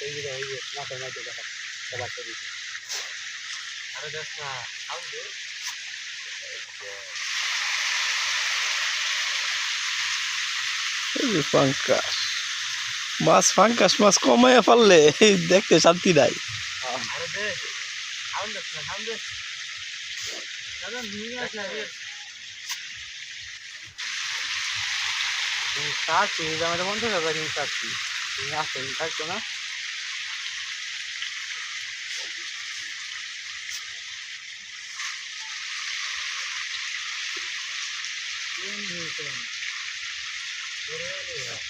এই যে মাথায় মাঝে দেখা সবার করে আরে দেখ না আউটে এই যে পাঙ্কাশ মাছ, পাঙ্কাশ মাছ কমাইয়া পারলে দেখতে শান্তি নাই। আরে দেখ আউটে না আউটে দাদা নিয়ে আসে চাচ্ছি আমাদের 50,000 নিয়ে চাচ্ছি তুমি আসতে থাকতো না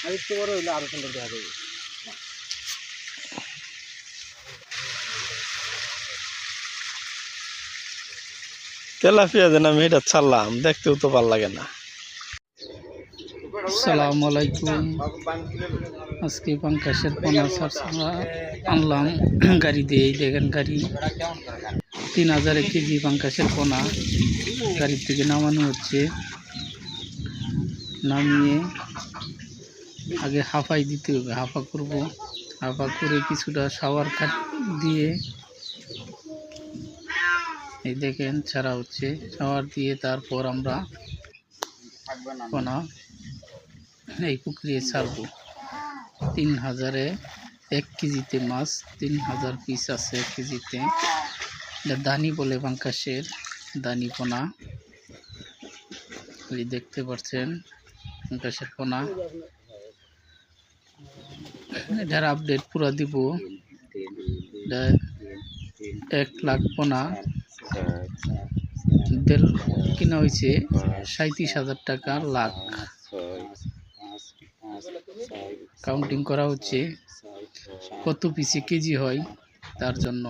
আরেকটু বড় হইলে আরো সুন্দর দেখা যাবে। তেলাপিয়া যেন আমি এটা ছাড়লাম, দেখতেও তো ভাল লাগে না। আসসালামু আলাইকুম। আজকে পাঙ্কাশের পোনা আনলাম গাড়ি দিয়ে। দেখেন গাড়ি 3000 কেজি পাঙ্কাশের পোনা গাড়ির থেকে নামানো হচ্ছে। নামিয়ে আগে হাফাই দিতে হবে, হাফা করব। হাফা করে কিছুটা শাওয়ার কাট দিয়ে এই দেখেন ছাড়া হচ্ছে। শাওয়ার দিয়ে তারপর আমরা পোনা এই পুকুরে ছাড়বো। 3000-এ 1 কেজিতে মাছ 3000 পিস আছে 1 কেজিতে। এটা দানি বলে পাঙ্কাশের দানি পোনা। এই দেখতে পাচ্ছেন পাঙ্কাশের পোনা। এটার আপডেট পুরা দিব। 1 লাখ পোনা কিনা হয়েছে 37,000 টাকা লাখ। কাউন্টিং করা হচ্ছে কত পিসে কেজি হয় তার জন্য।